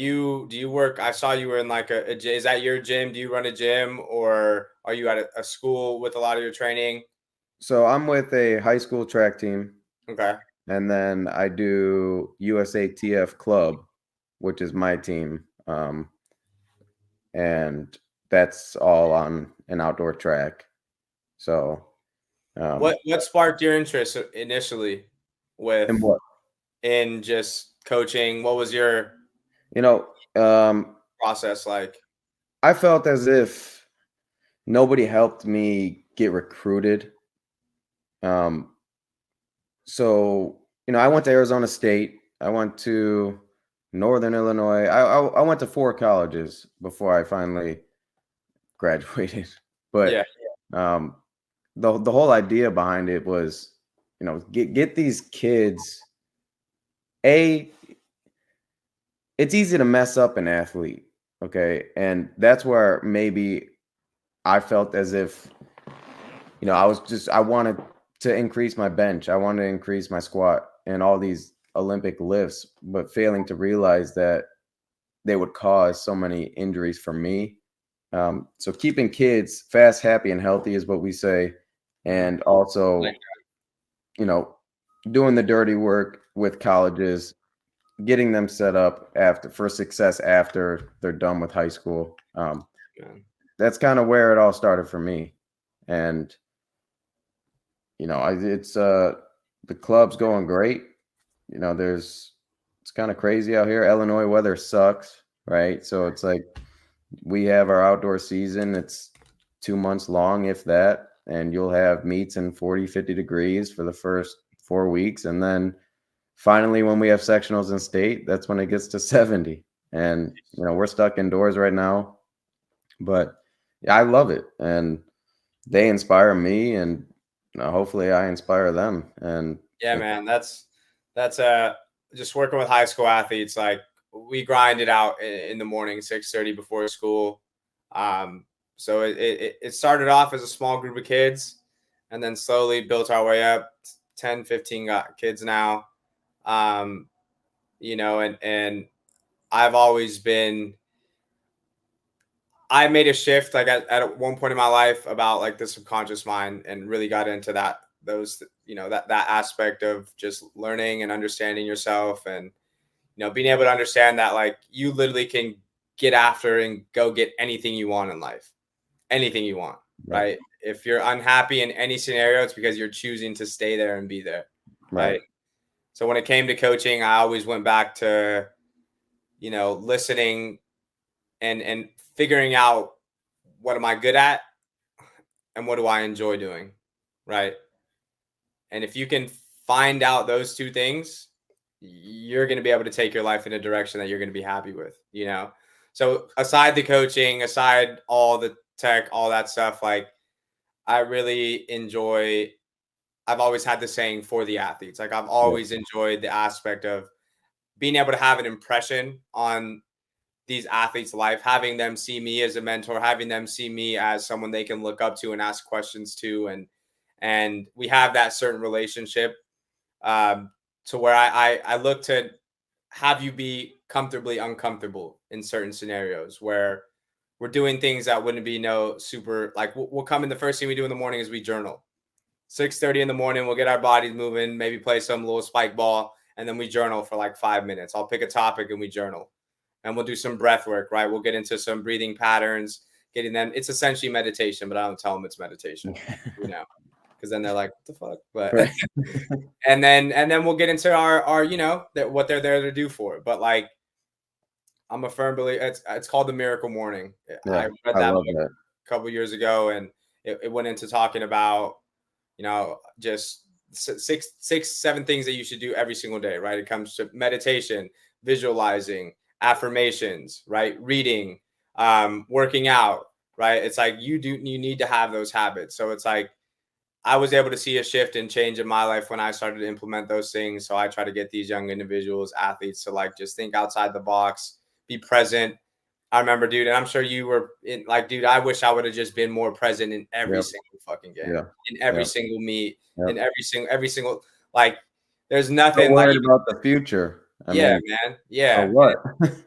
do you work? I saw you were in like is that your gym? Do you run a gym, or are you at a school with a lot of your training? So I'm with a high school track team, Okay. and then I do USATF Club, which is my team, and that's all on an outdoor track. So, What sparked your interest initially and with what in just coaching? What was your you know, um, process like? I felt as if nobody helped me get recruited. Um, so I went to Arizona State. I went to Northern Illinois. I went to 4 colleges before I finally graduated. Yeah. But um, the whole idea behind it was, get these kids. A, it's easy to mess up an athlete, okay, and that's where maybe I felt as if, I wanted to increase my bench, I wanted to increase my squat and all these Olympic lifts, but failing to realize that they would cause so many injuries for me. So keeping kids fast, happy, and healthy is what we say, and also, Like, you know, doing the dirty work with colleges, getting them set up for success after they're done with high school. man. That's kind of where it all started for me, and it's the club's going great. It's kind of crazy out here. Illinois weather sucks, right? So it's like we have our outdoor season. It's 2 months long, if that, and you'll have meets in 40, 50 degrees for the first 4 weeks. And then finally, when we have sectionals in state, that's when it gets to 70. And, we're stuck indoors right now, but yeah, I love it. And they inspire me, and hopefully I inspire them. And Yeah, man. That's just working with high school athletes. Like, we grind it out in the morning, 6:30 before school. So it started off as a small group of kids, and then slowly built our way up. 10, 15 kids now. Um, and I've always been. I made a shift like at one point in my life about like the subconscious mind, and really got into that aspect of just learning and understanding yourself, and being able to understand that like you literally can get after and go get anything you want in life, anything you want, right, right? If you're unhappy in any scenario, it's because you're choosing to stay there and be there, right, right? So when it came to coaching, I always went back to listening and figuring out what am I good at and what do I enjoy doing, right? And if you can find out those two things, you're going to be able to take your life in a direction that you're going to be happy with. So aside the coaching, aside all the tech, all that stuff, like I really enjoy, I've always had the saying for the athletes. Like I've yeah, always enjoyed the aspect of being able to have an impression on these athletes' life, having them see me as a mentor, having them see me as someone they can look up to and ask questions to, and we have that certain relationship, to where I look to have you be comfortably uncomfortable in certain scenarios where we're doing things that wouldn't be no super like we'll come in. The first thing we do in the morning is we journal. 6:30 in the morning, we'll get our bodies moving, maybe play some little spike ball, and then we journal for like 5 minutes. I'll pick a topic and we journal, and we'll do some breath work, right? We'll get into some breathing patterns, getting them. It's essentially meditation, but I don't tell them it's meditation, because then they're like, what the fuck? But right. and then we'll get into our that what they're there to do for it. But like I'm a firm believer. It's called The Miracle Morning. I Yeah, read I that love book that. a couple years ago, and it went into talking about just six, seven things that you should do every single day, right? It comes to meditation, visualizing, affirmations, right? Reading, working out, right? It's like you need to have those habits. So it's like I was able to see a shift and change in my life when I started to implement those things. So I try to get these young individuals, athletes, to like just think outside the box, be present. I remember, dude, and I'm sure you were in like, dude, I wish I would have just been more present in every Yep, single fucking game, yeah, in every yeah, single meet, yep. in every single like there's So nothing like worried about the future. I Yeah, mean, man. so Yeah. what?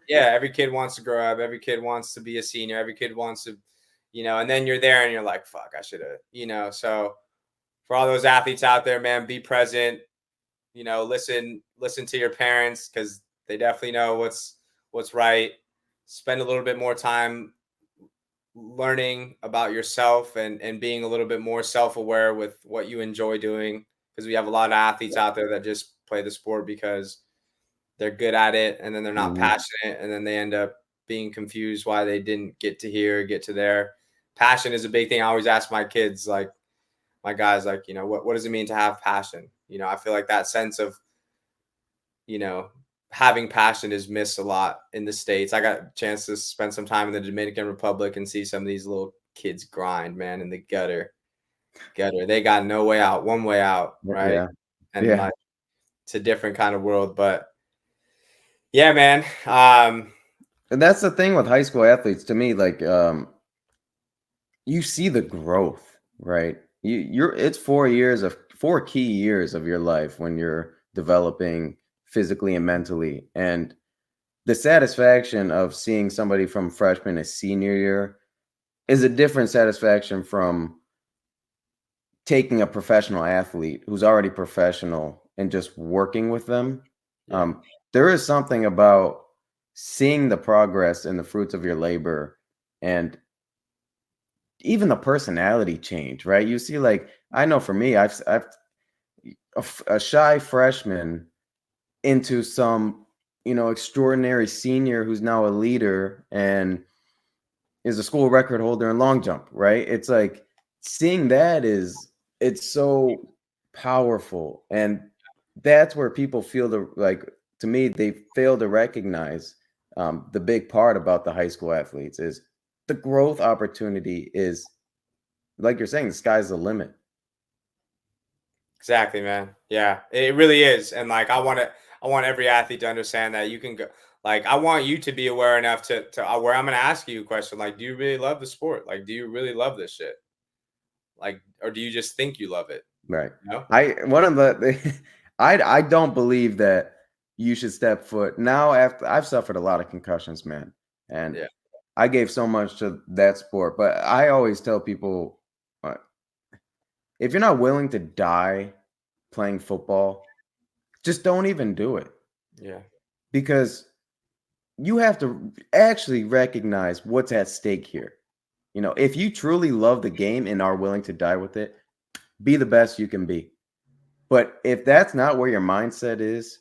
Yeah. Every kid wants to grow up. Every kid wants to be a senior. Every kid wants to, and then you're there and you're like, fuck, I should have, So for all those athletes out there, man, be present, listen to your parents because they definitely know what's right. Spend a little bit more time learning about yourself and being a little bit more self-aware with what you enjoy doing because we have a lot of athletes out there that just play the sport because they're good at it and then they're not Mhm. passionate and then they end up being confused why they didn't get to here or get to there. Passion is a big thing. I always ask my kids, like my guys, like, what does it mean to have passion? I feel like that sense of, you know, having passion is missed a lot in the States. I got a chance to spend some time in the Dominican Republic and see some of these little kids grind, man, in the gutter. Gutter. They got no way out, one way out, right? Yeah. And Yeah. like it's a different kind of world. But yeah, man. And that's the thing with high school athletes to me, like you see the growth, right? It's 4 years of 4 key years of your life when you're developing physically and mentally. And the satisfaction of seeing somebody from freshman to senior year is a different satisfaction from taking a professional athlete who's already professional and just working with them. yeah, There is something about seeing the progress and the fruits of your labor and even the personality change, right? You see, like, I know for me, I've a shy freshman into some, extraordinary senior who's now a leader and is a school record holder in long jump, right? It's like seeing that it's so powerful. And that's where people feel to me, they fail to recognize the big part about the high school athletes is the growth opportunity is, like you're saying, the sky's the limit. exactly, man. Yeah, it really is. And like I want every athlete to understand that you can go like I want you to be aware enough to where I'm gonna ask you a question like, do you really love the sport? Like, do you really love this shit? Like, or do you just think you love it? Right. You know? I one of the I don't believe that you should step foot now after I've suffered a lot of concussions, man. And Yeah. I gave so much to that sport, but I always tell people uh, if you're not willing to die playing football, just don't even do it Yeah. because you have to actually recognize what's at stake here. If you truly love the game and are willing to die with it, be the best you can be. But if that's not where your mindset is,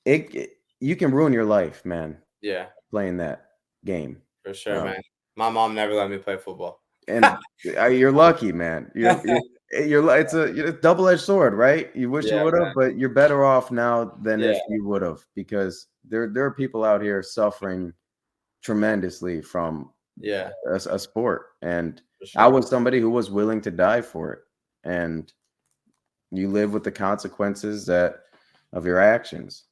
you can ruin your life, man, Yeah. playing that game. For sure, Um, man. My mom never let me play football. and you're lucky, man. It's a double-edged sword, right? You wish you Yeah, would have, man. but you're better off now than Yeah. if you would have, because there are people out here suffering tremendously from Yeah. a sport, and For I sure. was somebody who was willing to die for it, and you live with the consequences of your actions.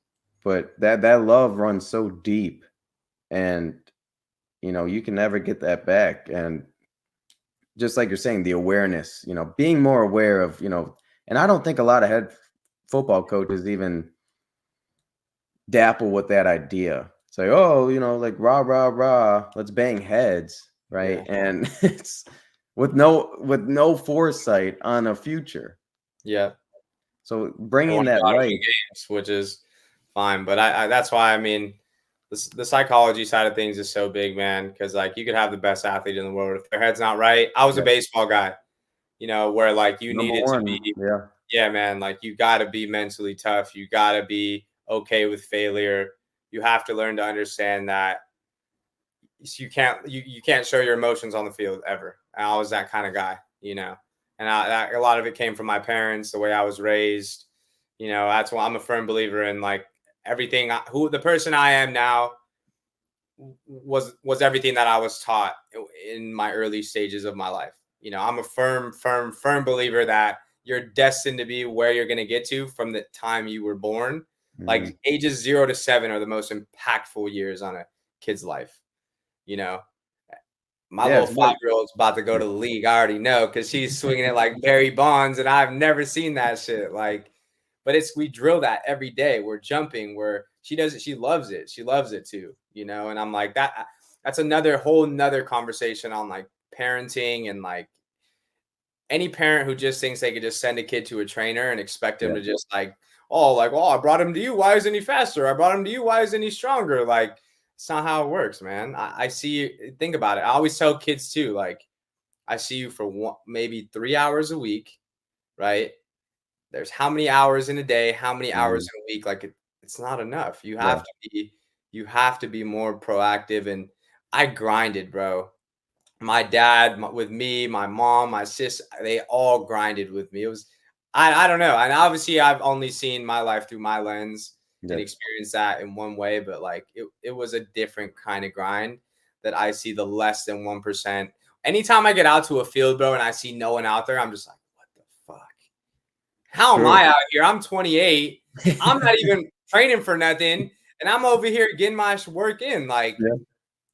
But that love runs so deep, and you can never get that back. And just like you're saying, the awareness, being more aware of, and I don't think a lot of head football coaches even dapple with that idea. Say, oh, like rah rah rah, let's bang heads, right? Yeah. And it's with no foresight on a future. Yeah. So They want bringing to that go out and win light, games, which is fine. But I that's why I mean the psychology side of things is so big, man. Because like you could have the best athlete in the world if their head's not right. I was a yeah, baseball guy, where like you number needed to one, be, yeah, yeah, man. Like you got to be mentally tough. You got to be okay with failure. You have to learn to understand that you can't show your emotions on the field ever. And I was that kind of guy, and a lot of it came from my parents, the way I was raised. That's why I'm a firm believer in like everything. Who the person I am now was everything that I was taught in my early stages of my life. I'm a firm believer that you're destined to be where you're going to get to from the time you were born. mhm. Like ages 0 to 7 are the most impactful years on a kid's life. You know, my Yeah, little it's what 5-year-old's about to go to the league. I already know because she's swinging it like Barry Bonds, and I've never seen that shit. Like, but we drill that every day. We're jumping, she loves it. She loves it too, you know? And I'm like, that's another whole nother conversation on like parenting, and like any parent who just thinks they could just send a kid to a trainer and expect him to just like, oh, I brought him to you. Why isn't he faster? I brought him to you. Why isn't he stronger? Like, it's not how it works, man. I see you. Think about it. I always tell kids too, like, I see you for maybe 3 hours a week, right? There's how many hours in a day, how many hours in a week? Like, it's not enough. You have to be more proactive. And I grinded, bro. My dad with me, my mom, my sis, they all grinded with me. It was, I don't know. And obviously I've only seen my life through my lens and experienced that in one way, but like it was a different kind of grind that I see the less than 1%. Anytime I get out to a field, bro, and I see no one out there, I'm just like, what the fuck? How am I out here? I'm 28. I'm not even training for nothing. And I'm over here getting my work in. Like,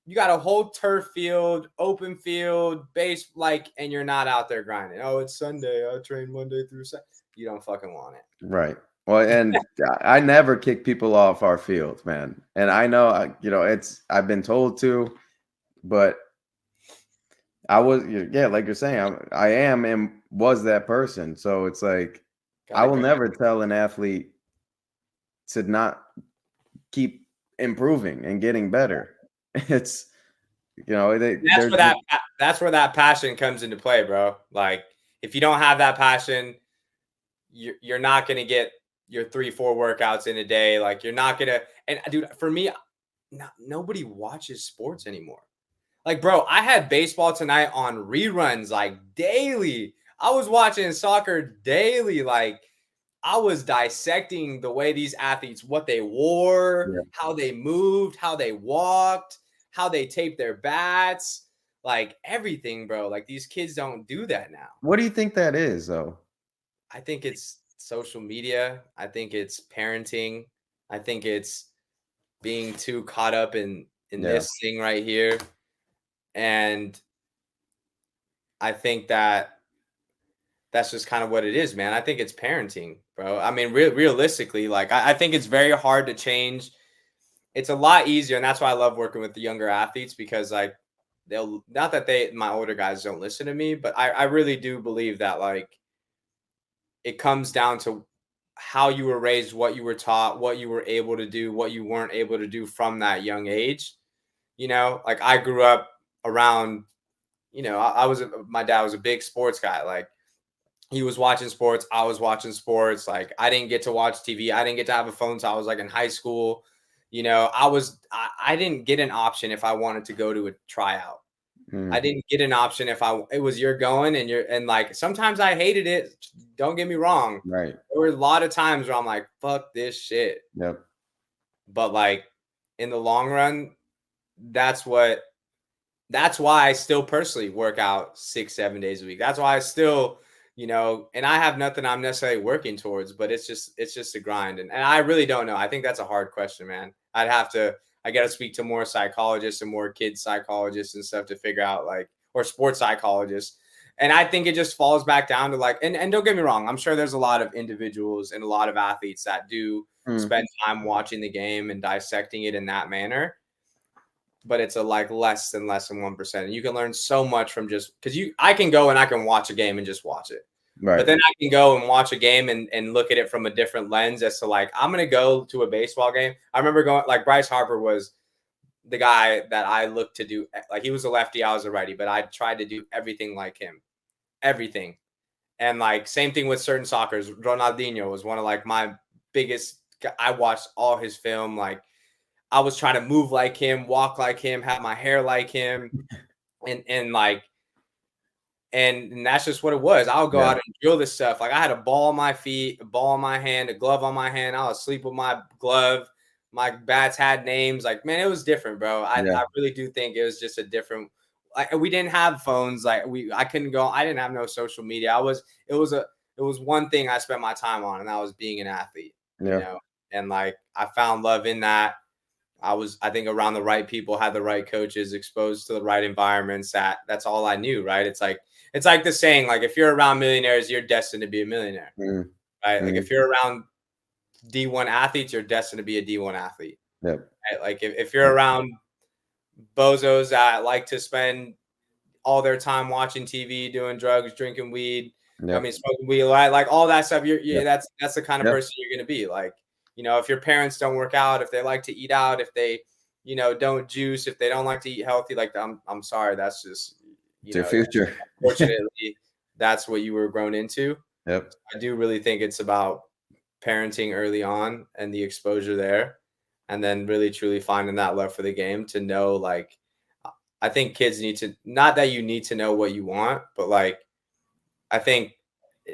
you got a whole turf field, open field, base, like, and you're not out there grinding. Oh, it's Sunday. I train Monday through Sunday. You don't fucking want it. Right. Well, and I never kick people off our field, man. And I know, you know, I've been told to, but I was, like you're saying, I am and was that person. So it's like, I will never tell an athlete to not keep improving and getting better. It's, you know, that's where that passion comes into play, bro. Like, if you don't have that passion, you're not going to get your 3-4 workouts in a day. Like, you're not going to, and dude, for me, nobody watches sports anymore. Like, bro, I had baseball tonight on reruns, like, daily. I was watching soccer daily. Like, I was dissecting the way these athletes, what they wore, how they moved, how they walked, how they taped their bats, like everything, bro. Like, these kids don't do that now. What do you think that is, though? I think it's social media. I think it's parenting. I think it's being too caught up in this thing right here. And I think that's just kind of what it is, man. I think it's parenting, bro. I mean, realistically, like, I think it's very hard to change. It's a lot easier. And that's why I love working with the younger athletes, because like, not that my older guys don't listen to me, but I really do believe that, like, it comes down to how you were raised, what you were taught, what you were able to do, what you weren't able to do from that young age. You know, like, I grew up around, you know, my dad was a big sports guy. Like, he was watching sports. I was watching sports. Like, I didn't get to watch TV. I didn't get to have a phone until I was like in high school. You know, I didn't get an option if I wanted to go to a tryout. I didn't get an option if it was you're going and like, sometimes I hated it. Don't get me wrong. Right. There were a lot of times where I'm like, fuck this shit. Yep. But like, in the long run, that's why I still personally work out 6-7 days a week. That's why I still, you know, and I have nothing I'm necessarily working towards, but it's just a grind. And I really don't know. I think that's a hard question, man. I got to speak to more psychologists and more kid psychologists and stuff to figure out, like, or sports psychologists. And I think it just falls back down to like, and don't get me wrong, I'm sure there's a lot of individuals and a lot of athletes that do spend time watching the game and dissecting it in that manner. But it's less than 1%. And you can learn so much from just, because I can go and I can watch a game and just watch it. Right. But then I can go and watch a game and look at it from a different lens as to, like, I'm going to go to a baseball game. I remember going, like, Bryce Harper was the guy that I looked to do. Like, he was a lefty, I was a righty, but I tried to do everything like him. Everything. And like, same thing with certain soccers. Ronaldinho was one of like my biggest, I watched all his film. Like, I was trying to move like him, walk like him, have my hair like him. And like, and that's just what it was. I'll go out and drill this stuff. Like, I had a ball on my feet, a ball in my hand, a glove on my hand. I was asleep with my glove. My bats had names. Like, man, it was different, bro. I really do think it was just a different, like, we didn't have phones. Like, I couldn't go. I didn't have no social media. It was one thing I spent my time on, and that was being an athlete, you know? And like, I found love in that. I think around the right people, had the right coaches, exposed to the right environments. That's all I knew. Right. It's like the saying, like, if you're around millionaires, you're destined to be a millionaire. Right. Like, if you're around D1 athletes, you're destined to be a D1 athlete. Yep. Right? Like if you're around bozos that like to spend all their time watching TV, doing drugs, drinking weed, I Yep. mean, smoking weed, like all that stuff, Yep. that's the kind of Yep. person you're going to be. Like, you know, if your parents don't work out, if they like to eat out, if they, you know, don't juice, if they don't like to eat healthy, like I'm sorry, that's just, you It's your know, future. unfortunately, that's what you were grown into. Yep. I do really think it's about parenting early on and the exposure there, and then really truly finding that love for the game to know, like, I think kids need to, not that you need to know what you want, but like, I think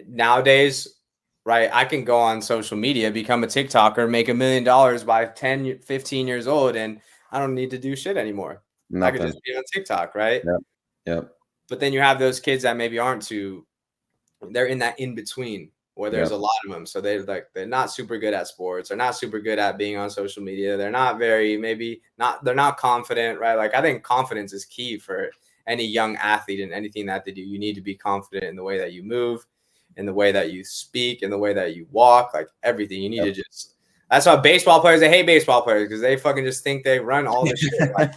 nowadays, right, I can go on social media, become a TikToker, make $1 million by 10, 15 years old, and I don't need to do shit anymore. I could Nothing. just be on TikTok, right? Yep. Yep. But then you have those kids that maybe aren't too, they're in that in between where there's Yep. a lot of them. So they're not super good at sports. They're not super good at being on social media. They're not very, maybe not, they're not confident, right? Like I think confidence is key for any young athlete in anything that they do. You need to be confident in the way that you move, in the way that you speak, in the way that you walk, like everything. You need to just, that's why baseball players, they hate baseball players because they fucking just think they run all this shit. Like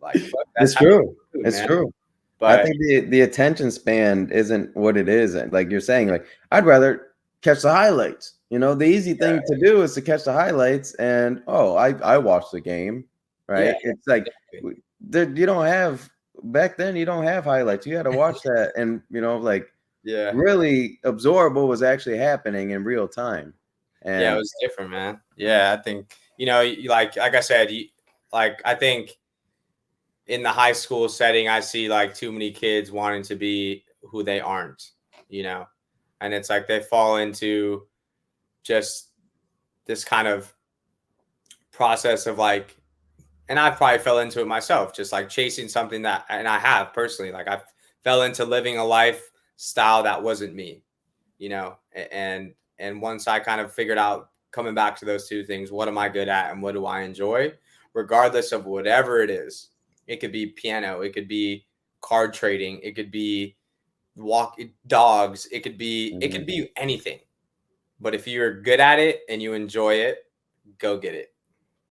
fuck, that's It's true. Food, It's man. true. But I think the attention span isn't what it is. Like you're saying, like I'd rather catch the highlights. You know, the easy thing to do is to catch the highlights, and I watched the game, right? Yeah, it's like you don't have back then. You don't have highlights. You had to watch that, and you know, like really absorb what was actually happening in real time. And yeah, it was different, man. Yeah, I think you know, like I said, like I think in the high school setting, I see like too many kids wanting to be who they aren't, you know, and it's like they fall into just this kind of process of like, and I probably fell into it myself, just like chasing something that, and I have personally, like I fell into living a lifestyle that wasn't me, you know, and once I kind of figured out coming back to those two things, what am I good at and what do I enjoy, regardless of whatever it is. It could be piano, it could be card trading, it could be dogs, it could be anything. But if you're good at it and you enjoy it, go get it.